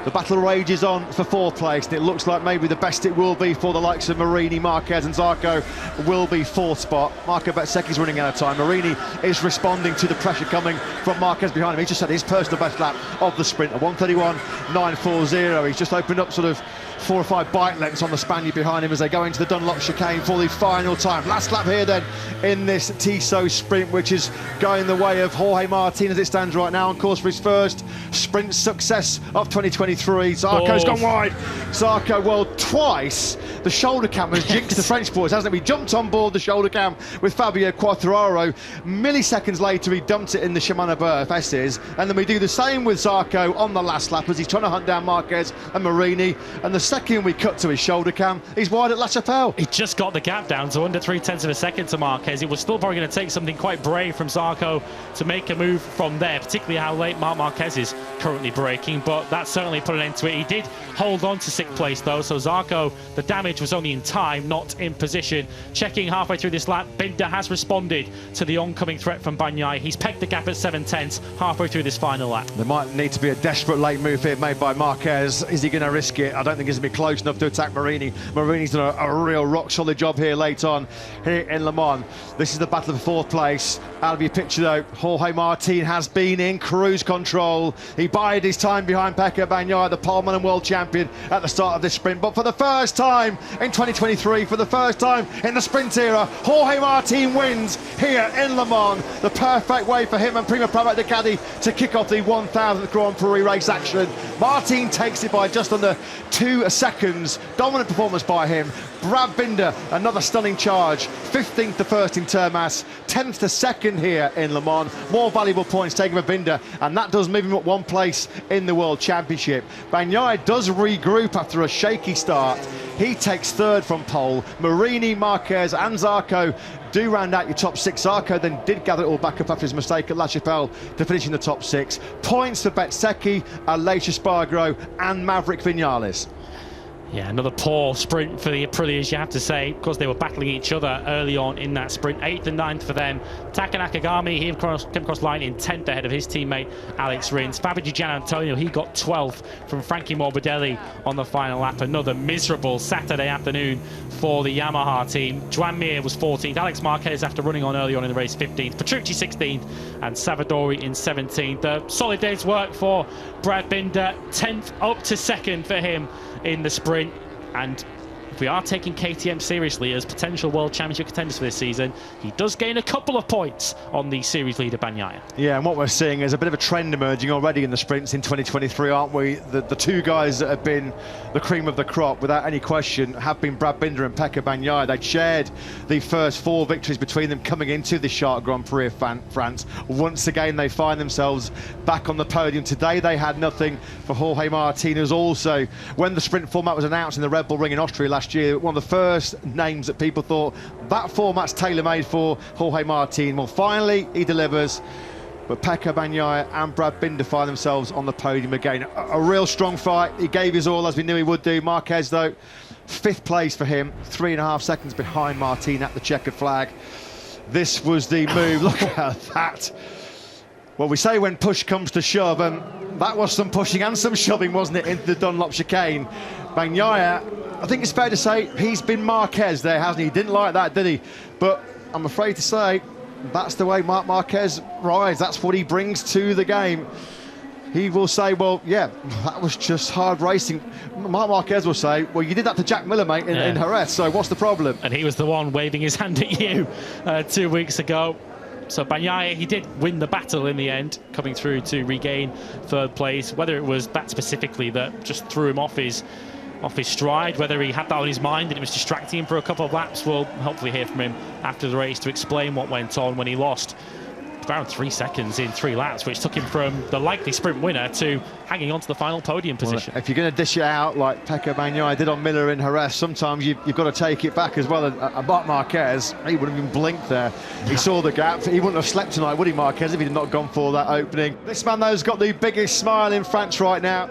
The battle rages on for fourth place, and it looks like maybe the best it will be for the likes of Marini, Marquez and Zarco will be fourth spot. Marco Bezzecchi's running out of time. Marini is responding to the pressure coming from Marquez behind him. He's just had his personal best lap of the sprint, a 1:31.940. He's just opened up sort of 4 or 5 bike lengths on the Spaniard behind him as they go into the Dunlop chicane for the final time. Last lap here then in this Tissot sprint, which is going the way of Jorge Martin as it stands right now, on course for his first sprint success of 2023. Zarco's gone wide. Zarco, well, twice the shoulder cam has jinxed the French boys, hasn't it? We jumped on board the shoulder cam with Fabio Quartararo. Milliseconds later, he dumped it in the Shimano FS's, and then we do the same with Zarco on the last lap as he's trying to hunt down Marquez and Marini, and the second we cut to his shoulder cam, he's wide at La Chapelle. He just got the gap down to under 0.3 of a second to Marquez. It was still probably going to take something quite brave from Zarco to make a move from there, particularly how late Marc Marquez is currently braking, but that certainly put an end to it. He did hold on to 6th place though, so Zarco, the damage was only in time, not in position. Checking halfway through this lap, Binder has responded to the oncoming threat from Bagnaia. He's pegged the gap at 7/10 halfway through this final lap. There might need to be a desperate late move here made by Marquez. Is he going to risk it? I don't think he's going to be close enough to attack Marini. Marini's done a real rock-solid job here late on here in Le Mans. This is the battle for 4th place. Out of your picture though, Jorge Martin has been in cruise control. He bided his time behind Pecco Bagnaia, the poleman and world champion at the start of this sprint. But for the first time in 2023, for the first time in the sprint era, Jorge Martin wins here in Le Mans. The perfect way for him and Prima Pramac Ducati to kick off the 1000th Grand Prix race action. Martin takes it by just under 2 seconds. Dominant performance by him. Brad Binder, another stunning charge. 15th to 1st in Termas, 10th to 2nd here in Le Mans. More valuable points taken for Binder, and that does move him up 1 place in the World Championship. Bagnaia does regroup after a shaky start. He takes 3rd from pole. Marini, Marquez and Zarco do round out your top 6. Zarco then did gather it all back up after his mistake at La Chapelle to finish in the top 6. Points for Bezzecchi, Aleix Espargaro and Maverick Vinales. Yeah, another poor sprint for the Aprilias, you have to say, because they were battling each other early on in that sprint. 8th and 9th for them. Taka Nakagami, he came across line in 10th ahead of his teammate Alex Rins. Fabio Di Gianantonio, he got 12th from Frankie Morbidelli on the final lap. Another miserable Saturday afternoon for the Yamaha team. Joan Mir was 14th. Alex Marquez, after running on early on in the race, 15th. Petrucci 16th and Savadori in 17th. A solid day's work for Brad Binder. 10th up to 2nd for him in the sprint. And if we are taking KTM seriously as potential World Championship contenders for this season, he does gain a couple of points on the series leader Bagnaia. Yeah, and what we're seeing is a bit of a trend emerging already in the sprints in 2023, aren't we? The 2 guys that have been the cream of the crop, without any question, have been Brad Binder and Pecco Bagnaia. They'd shared the first 4 victories between them coming into the Chartres Grand Prix of France. Once again, they find themselves back on the podium. Today, they had nothing for Jorge Martin, who's also, when the sprint format was announced in the Red Bull Ring in Austria last year, one of the first names that people thought that format's tailor-made for Jorge Martin. Well, finally he delivers, but Pecco Bagnaia and Brad Binder find themselves on the podium again. A real strong fight. He gave his all, as we knew he would do. Marquez though, 5th place for him, 3.5 seconds behind Martin at the checkered flag. This was the move. Look at that. Well, we say when push comes to shove, and that was some pushing and some shoving, wasn't it, into the Dunlop chicane. Bagnaia, I think it's fair to say he's been Marquez there, hasn't he? He didn't like that, did he? But I'm afraid to say that's the way Marc Marquez rides. That's what he brings to the game. He will say, well, yeah, that was just hard racing. Marc Marquez will say, well, you did that to Jack Miller, mate, in Jerez, so what's the problem? And he was the one waving his hand at you 2 weeks ago. So Bagnaia, he did win the battle in the end, coming through to regain 3rd place. Whether it was that specifically that just threw him off his stride, whether he had that on his mind and it was distracting him for a couple of laps, we'll hopefully hear from him after the race to explain what went on when he lost around 3 seconds in 3 laps, which took him from the likely sprint winner to hanging on to the final podium position. Well, if you're going to dish it out like Pecco Bagnaia did on Miller in Jerez, sometimes you've got to take it back as well. And Marc Marquez, he wouldn't have even blinked there. He saw the gap. He wouldn't have slept tonight, would he, Marquez, if he had not gone for that opening? This man, though, has got the biggest smile in France right now.